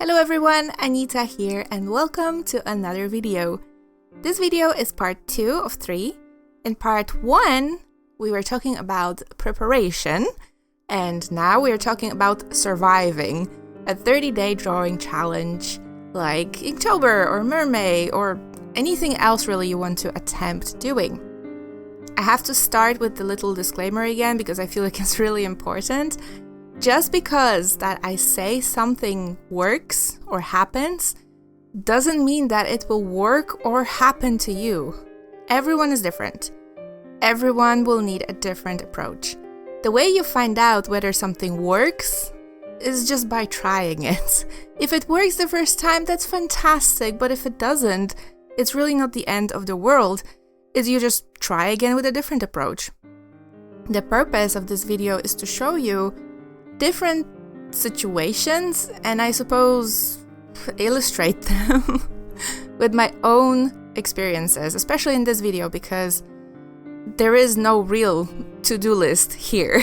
Hello everyone, Anita here and welcome to another video. This video is part 2 of 3. In part 1, we were talking about preparation, and now we are talking about surviving a 30-day drawing challenge like Inktober or Mermay or anything else really you want to attempt doing. I have to start with the little disclaimer again because I feel like it's really important. Just because that I say something works or happens doesn't mean that it will work or happen to you. Everyone is different. Everyone will need a different approach. The way you find out whether something works is just by trying it. If it works the first time, that's fantastic, but if it doesn't, it's really not the end of the world. You just try again with a different approach. The purpose of this video is to show you different situations and I suppose illustrate them with my own experiences, especially in this video because there is no real to-do list here.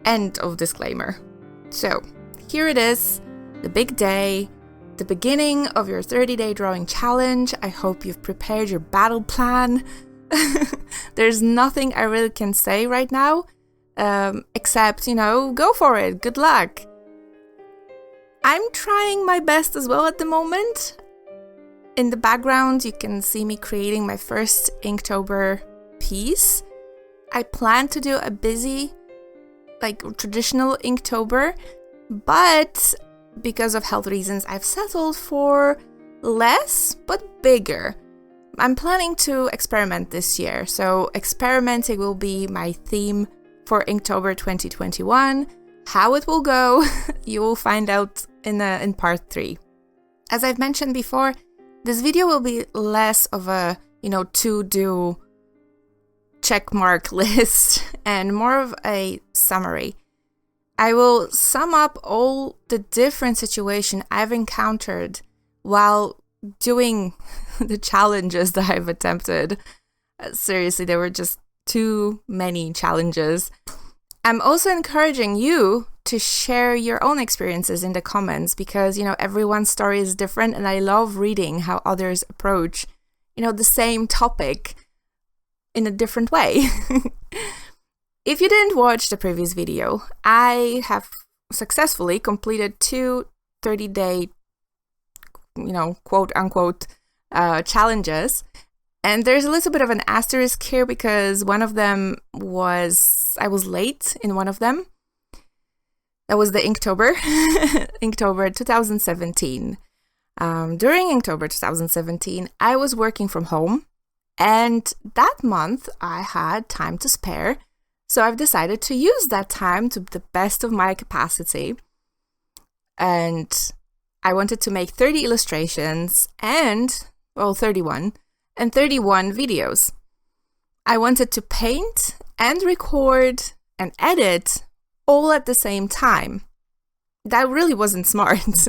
End of disclaimer. So here it is, the big day, the beginning of your 30-day drawing challenge. I hope you've prepared your battle plan. There's nothing I really can say right now. Except, go for it. Good luck. I'm trying my best as well at the moment. In the background, you can see me creating my first Inktober piece. I plan to do a busy, traditional Inktober, but because of health reasons, I've settled for less, but bigger. I'm planning to experiment this year, so experimenting will be my theme for Inktober 2021. How it will go, you will find out in part 3. As I've mentioned before, this video will be less of a, to-do checkmark list and more of a summary. I will sum up all the different situations I've encountered while doing the challenges that I've attempted. Seriously, there were just too many challenges. I'm also encouraging you to share your own experiences in the comments because, everyone's story is different and I love reading how others approach, the same topic in a different way. If you didn't watch the previous video, I have successfully completed 2 30-day, quote-unquote challenges. And there's a little bit of an asterisk here because one of them I was late in one of them. That was the Inktober, Inktober 2017. During Inktober 2017, I was working from home and that month I had time to spare. So I've decided to use that time to the best of my capacity. And I wanted to make 30 illustrations 31 videos. I wanted to paint and record and edit all at the same time. That really wasn't smart.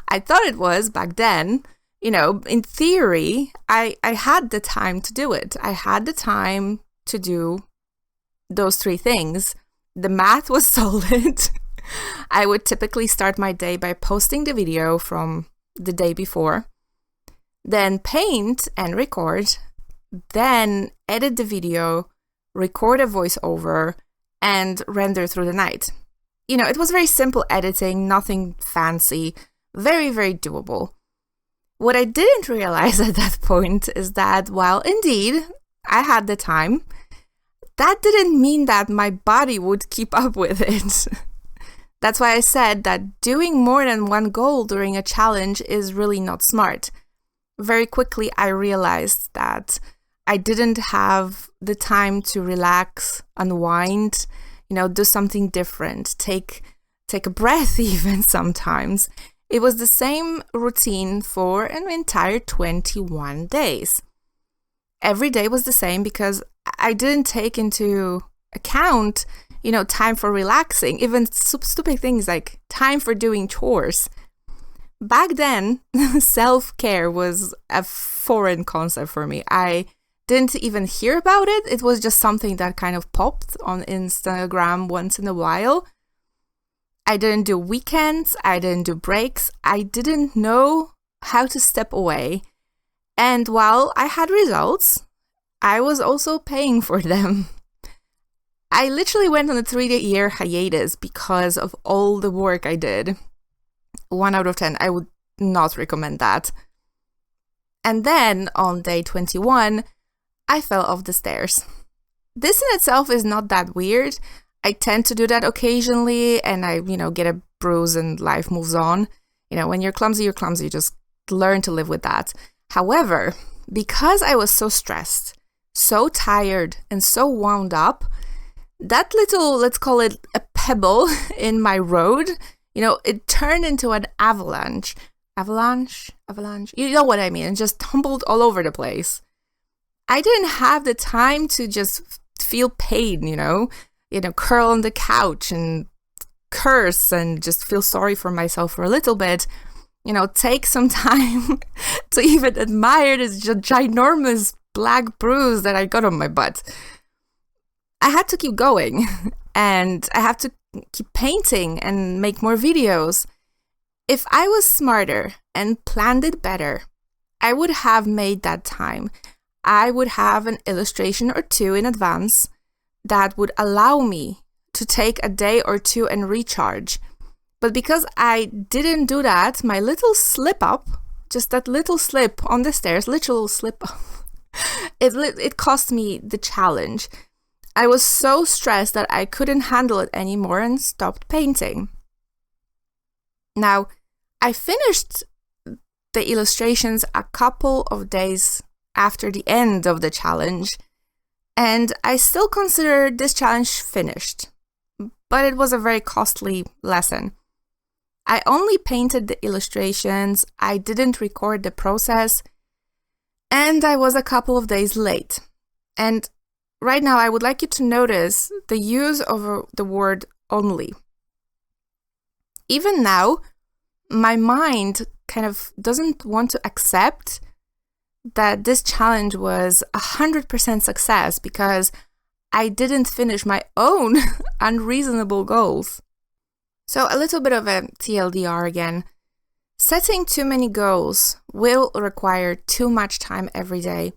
I thought it was back then. In theory, I had the time to do it. I had the time to do those 3 things. The math was solid. I would typically start my day by posting the video from the day before, then paint and record, then edit the video, record a voiceover, and render through the night. It was very simple editing, nothing fancy, very, very doable. What I didn't realize at that point is that while indeed I had the time, that didn't mean that my body would keep up with it. That's why I said that doing more than one goal during a challenge is really not smart. Very quickly, I realized that I didn't have the time to relax, unwind, do something different, take a breath even sometimes. It was the same routine for an entire 21 days. Every day was the same because I didn't take into account, time for relaxing, even stupid things like time for doing chores. Back then, self-care was a foreign concept for me. I didn't even hear about it. It was just something that kind of popped on Instagram once in a while. I didn't do weekends, I didn't do breaks, I didn't know how to step away. And while I had results, I was also paying for them. I literally went on a 3-year hiatus because of all the work I did. 1 out of 10, I would not recommend that. And then on day 21, I fell off the stairs. This in itself is not that weird. I tend to do that occasionally, and I, get a bruise and life moves on. When you're clumsy, you're clumsy. You just learn to live with that. However, because I was so stressed, so tired, and so wound up, that little, let's call it a pebble in my road, it turned into an avalanche. Avalanche? You know what I mean? It just tumbled all over the place. I didn't have the time to just feel pain, curl on the couch and curse and just feel sorry for myself for a little bit. Take some time to even admire this ginormous black bruise that I got on my butt. I had to keep going, and I have to keep painting and make more videos. If I was smarter and planned it better, I would have made that time. I would have an illustration or two in advance that would allow me to take a day or two and recharge. But because I didn't do that, my little slip up, just that little slip on the stairs, literal slip up, it cost me the challenge. I was so stressed that I couldn't handle it anymore and stopped painting. Now, I finished the illustrations a couple of days after the end of the challenge, and I still consider this challenge finished, but it was a very costly lesson. I only painted the illustrations, I didn't record the process, and I was a couple of days late. And right now, I would like you to notice the use of the word only. Even now, my mind kind of doesn't want to accept that this challenge was 100% success because I didn't finish my own unreasonable goals. So a little bit of a TLDR again. Setting too many goals will require too much time every day.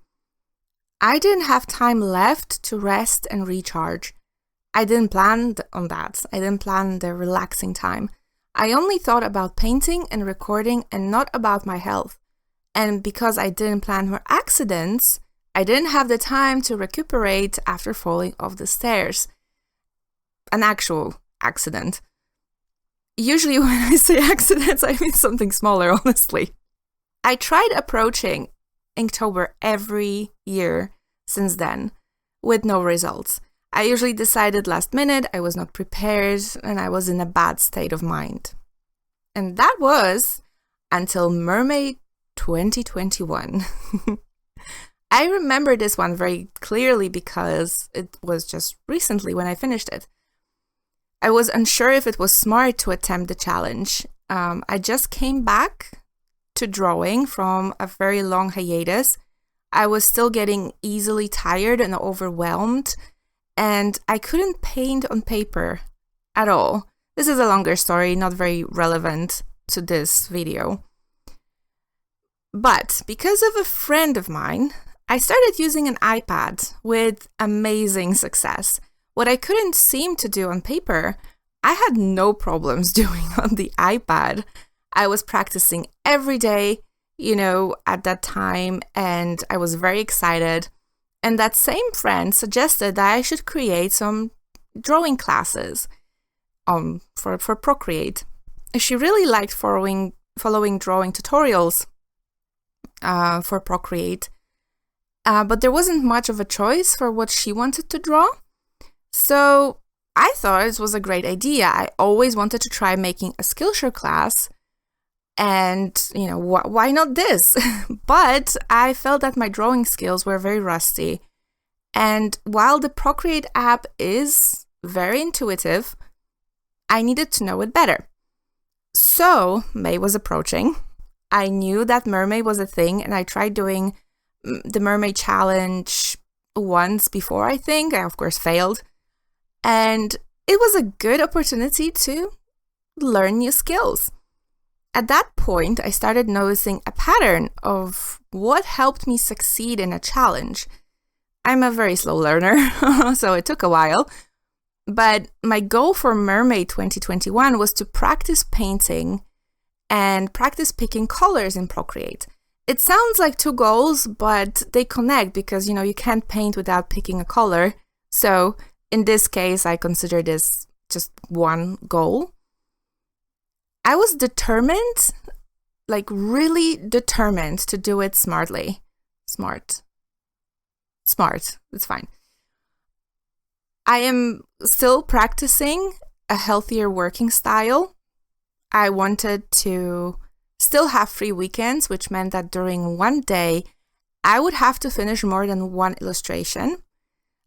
I didn't have time left to rest and recharge. I didn't plan on that. I didn't plan the relaxing time. I only thought about painting and recording and not about my health. And because I didn't plan for accidents, I didn't have the time to recuperate after falling off the stairs. An actual accident. Usually when I say accidents, I mean something smaller, honestly. I tried approaching Inktober every year since then, with no results. I usually decided last minute, I was not prepared, and I was in a bad state of mind. And that was until Mermay 2021. I remember this one very clearly because it was just recently when I finished it. I was unsure if it was smart to attempt the challenge. I just came back to drawing from a very long hiatus. I was still getting easily tired and overwhelmed, and I couldn't paint on paper at all. This is a longer story, not very relevant to this video. But because of a friend of mine, I started using an iPad with amazing success. What I couldn't seem to do on paper, I had no problems doing on the iPad. I was practicing every day, at that time, and I was very excited. And that same friend suggested that I should create some drawing classes for Procreate. She really liked following drawing tutorials for Procreate, but there wasn't much of a choice for what she wanted to draw. So I thought it was a great idea. I always wanted to try making a Skillshare class, and why not this? But I felt that my drawing skills were very rusty, and while the Procreate app is very intuitive, I needed to know it better. So May was approaching. I knew that Mermay was a thing, and I tried doing the Mermay challenge once before, I think. I, of course, failed. And it was a good opportunity to learn new skills. At that point, I started noticing a pattern of what helped me succeed in a challenge. I'm a very slow learner, so it took a while. But my goal for Mermay 2021 was to practice painting and practice picking colors in Procreate. It sounds like two goals, but they connect because, you can't paint without picking a color. So in this case, I consider this just one goal. I was determined, like really determined to do it smartly. Smart. It's fine. I am still practicing a healthier working style. I wanted to still have free weekends, which meant that during one day, I would have to finish more than one illustration.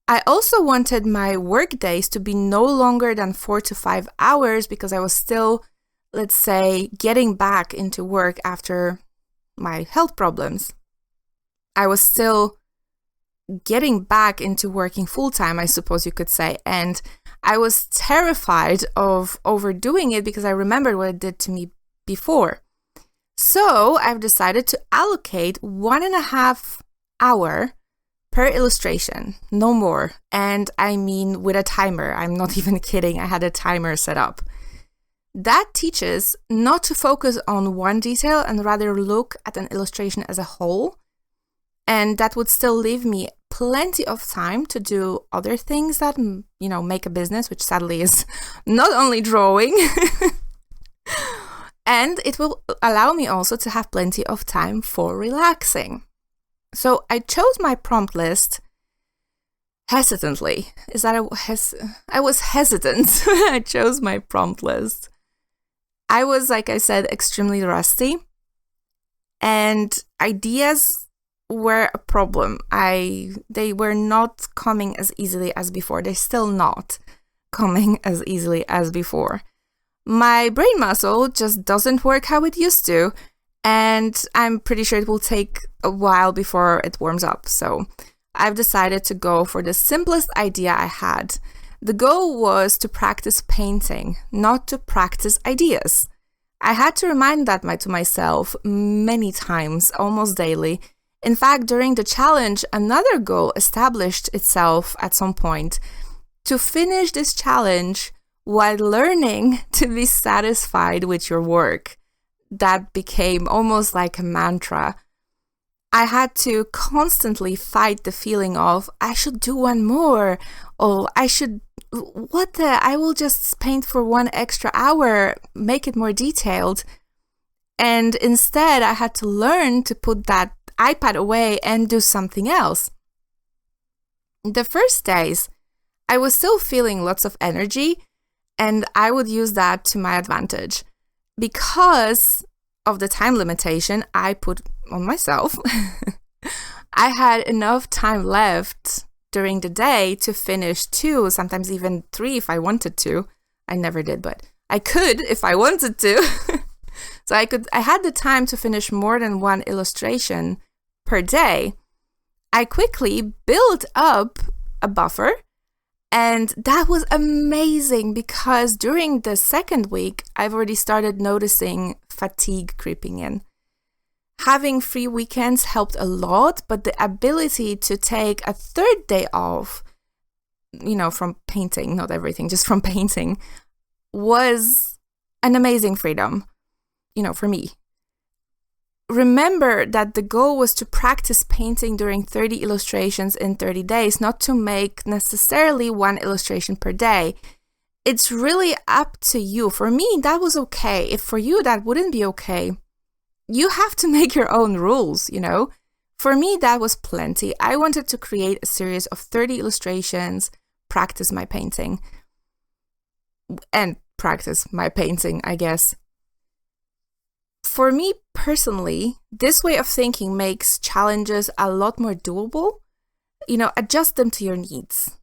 I also wanted my work days to be no longer than 4 to 5 hours because I was still, let's say, getting back into work after my health problems. I was still getting back into working full-time, I suppose you could say, and I was terrified of overdoing it because I remembered what it did to me before. So I've decided to allocate 1.5 hours per illustration, no more. And I mean with a timer. I'm not even kidding. I had a timer set up. That teaches not to focus on one detail and rather look at an illustration as a whole. And that would still leave me plenty of time to do other things that, make a business, which sadly is not only drawing. And it will allow me also to have plenty of time for relaxing. So I chose my prompt list hesitantly. I was hesitant when I chose my prompt list. I was, like I said, extremely rusty. And ideas were a problem. They were not coming as easily as before. They're still not coming as easily as before. My brain muscle just doesn't work how it used to, and I'm pretty sure it will take a while before it warms up. So I've decided to go for the simplest idea I had. The goal was to practice painting, not to practice ideas. I had to remind that to myself many times, almost daily. In fact, during the challenge, another goal established itself at some point: to finish this challenge while learning to be satisfied with your work. That became almost like a mantra. I had to constantly fight the feeling of, I should do one more, or I will just paint for 1 extra hour, make it more detailed. And instead, I had to learn to put that iPad away and do something else. The first days, I was still feeling lots of energy, and I would use that to my advantage. Because of the time limitation I put on myself, I had enough time left during the day to finish 2, sometimes even 3 if I wanted to. I never did, but I could if I wanted to. So I had the time to finish more than 1 illustration per day. I quickly built up a buffer. And that was amazing because during the second week, I've already started noticing fatigue creeping in. Having free weekends helped a lot, but the ability to take a third day off, from painting, not everything, just from painting, was an amazing freedom, for me. Remember that the goal was to practice painting during 30 illustrations in 30 days, not to make necessarily 1 illustration per day. It's really up to you. For me, that was okay. If for you that wouldn't be okay, you have to make your own rules, For me, that was plenty. I wanted to create a series of 30 illustrations, practice my painting. And practice my painting, I guess. For me personally, this way of thinking makes challenges a lot more doable. Adjust them to your needs.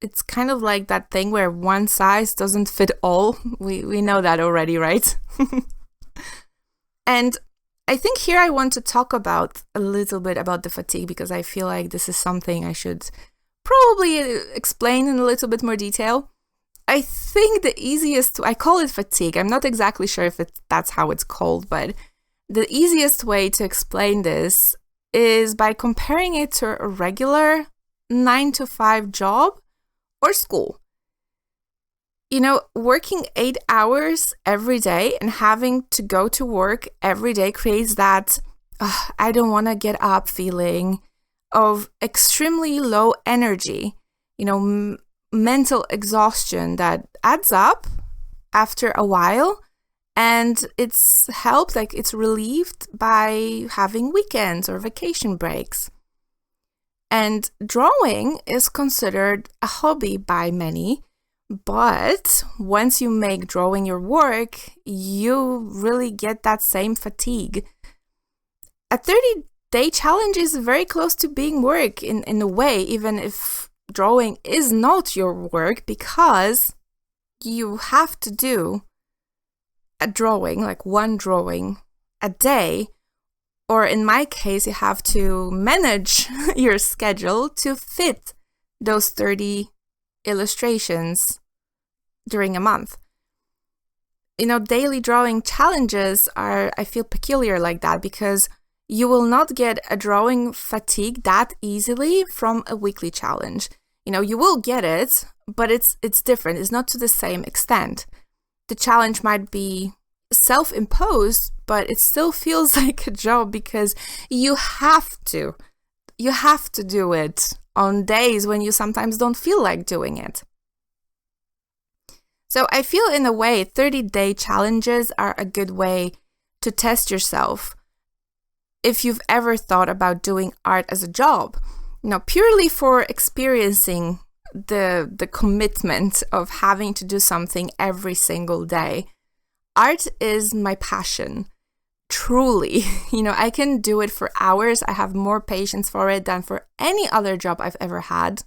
It's kind of like that thing where one size doesn't fit all. We know that already, right? And I think here I want to talk about a little bit about the fatigue because I feel like this is something I should probably explain in a little bit more detail. I think the easiest, I call it fatigue. I'm not exactly sure if that's how it's called, but the easiest way to explain this is by comparing it to a regular 9-to-5 job or school. You know, working 8 hours every day and having to go to work every day creates that I don't want to get up feeling of extremely low energy, you know, mental exhaustion that adds up after a while. And it's helped, like it's relieved by having weekends or vacation breaks. And drawing is considered a hobby by many, but once you make drawing your work, you really get that same fatigue. A 30-day challenge is very close to being work in a way, even if drawing is not your work, because you have to do a drawing, like one drawing a day, or in my case, you have to manage your schedule to fit those 30 illustrations during a month. You know, daily drawing challenges are, I feel, peculiar like that, because you will not get a drawing fatigue that easily from a weekly challenge. You know, you will get it, but it's different. It's not to the same extent. The challenge might be self-imposed, but it still feels like a job because you have to do it on days when you sometimes don't feel like doing it. So I feel in a way 30-day challenges are a good way to test yourself if you've ever thought about doing art as a job, you know, purely for experiencing the commitment of having to do something every single day. Art is my passion, truly. You know, I can do it for hours. I have more patience for it than for any other job I've ever had.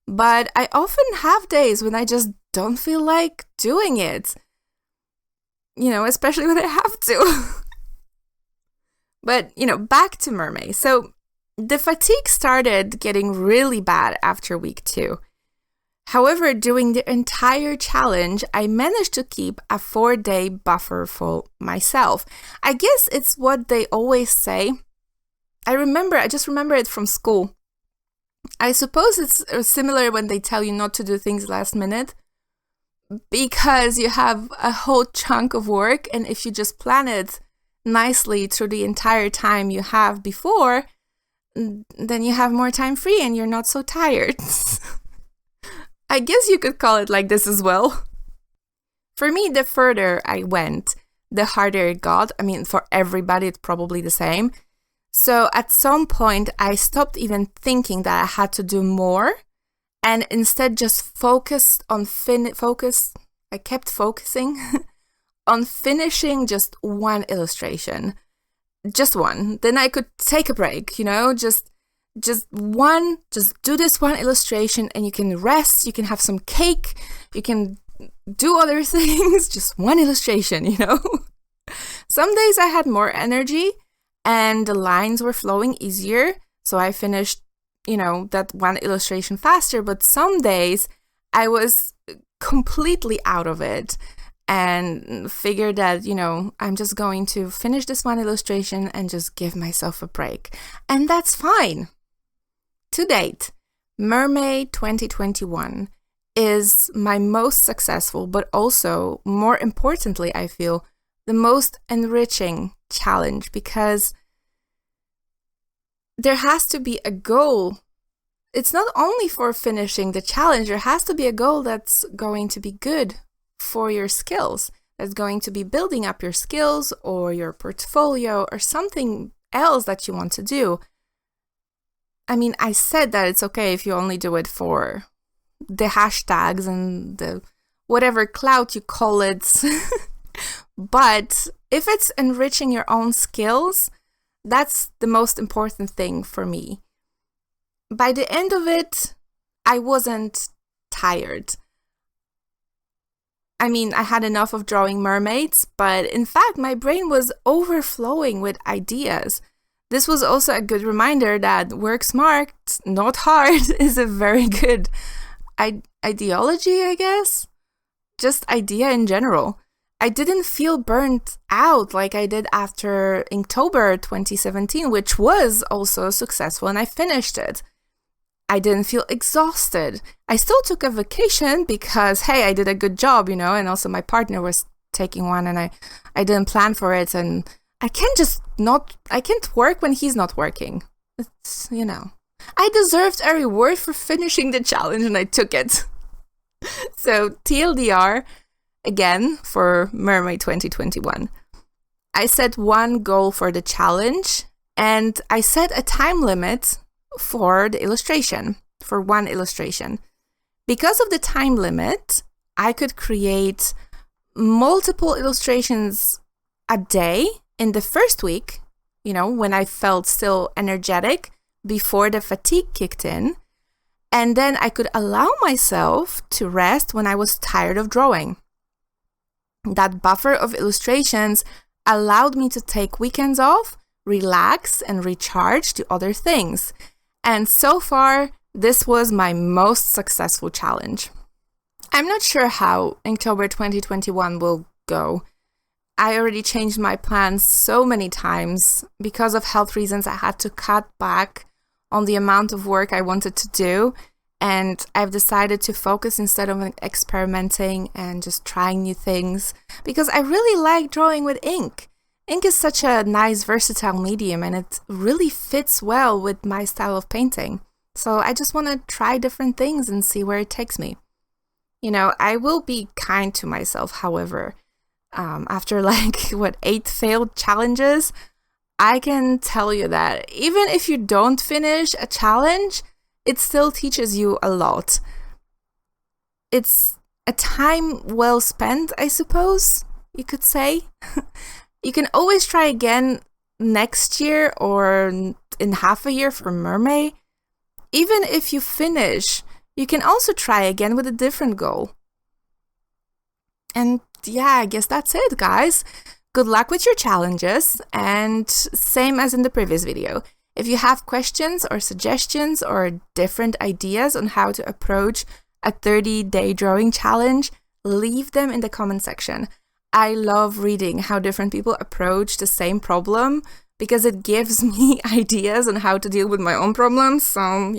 But I often have days when I just don't feel like doing it. You know, especially when I have to. But, you know, back to Mermay. So the fatigue started getting really bad after week 2. However, during the entire challenge, I managed to keep a 4-day buffer for myself. I guess it's what they always say. I just remember it from school. I suppose it's similar when they tell you not to do things last minute, because you have a whole chunk of work, and if you just plan it nicely through the entire time you have before, then you have more time free and you're not so tired. I guess you could call it like this as well. For me, the further I went, the harder it got. I mean, for everybody, it's probably the same. So at some point, I stopped even thinking that I had to do more, and instead just focused on I kept focusing on finishing just one illustration. Just one. Then I could take a break, you know, just do this one illustration and you can rest, you can have some cake, you can do other things, just one illustration, you know. Some days I had more energy and the lines were flowing easier, so I finished, you know, that one illustration faster, but some days I was completely out of it and figured that, you know, I'm just going to finish this one illustration and just give myself a break. And that's fine. To date, Mermay 2021 is my most successful, but also, more importantly, I feel, the most enriching challenge, because there has to be a goal. It's not only for finishing the challenge, there has to be a goal that's going to be good for your skills, that's going to be building up your skills or your portfolio or something else that you want to do. I mean, I said that it's okay if you only do it for the hashtags and the whatever clout you call it. But if it's enriching your own skills, that's the most important thing for me. By the end of it, I wasn't tired. I mean, I had enough of drawing mermaids, but in fact, my brain was overflowing with ideas. This was also a good reminder that work smart, not hard, is a very good ideology, I guess. just idea in general. I didn't feel burnt out like I did after Inktober 2017, which was also successful, and I finished it. I didn't feel exhausted. I still took a vacation because, hey, I did a good job, and also my partner was taking one, and I didn't plan for it, and I can't work when he's not working. It's, I deserved a reward for finishing the challenge, and I took it. So TLDR, again, for Mermay 2021. I set one goal for the challenge, and I set a time limit for the illustration, for one illustration. Because of the time limit, I could create multiple illustrations a day in the first week, when I felt still energetic before the fatigue kicked in. And then I could allow myself to rest when I was tired of drawing. That buffer of illustrations allowed me to take weekends off, relax, and recharge to other things. And so far, this was my most successful challenge. I'm not sure how Inktober 2021 will go. I already changed my plans so many times. Because of health reasons, I had to cut back on the amount of work I wanted to do. And I've decided to focus instead of experimenting and just trying new things, because I really like drawing with ink. Ink is such a nice, versatile medium, and it really fits well with my style of painting. So I just want to try different things and see where it takes me. I will be kind to myself, however. After 8 failed challenges, I can tell you that even if you don't finish a challenge, it still teaches you a lot. It's a time well spent, I suppose, you could say. You can always try again next year or in half a year for Mermay. Even if you finish, you can also try again with a different goal. And yeah, I guess that's it, guys. Good luck with your challenges, and same as in the previous video. If you have questions or suggestions or different ideas on how to approach a 30-day drawing challenge, leave them in the comment section. I love reading how different people approach the same problem because it gives me ideas on how to deal with my own problems. So,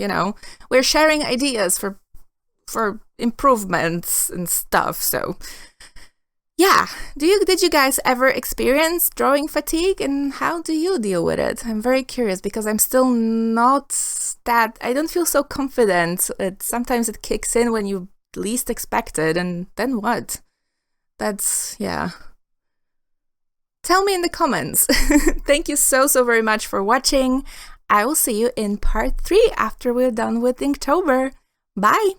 we're sharing ideas for improvements and stuff. So, yeah, did you guys ever experience drawing fatigue, and how do you deal with it? I'm very curious because I'm still not I don't feel so confident. Sometimes it kicks in when you least expect it, and then what? Yeah. Tell me in the comments. Thank you so very much for watching. I will see you in part 3 after we're done with Inktober. Bye!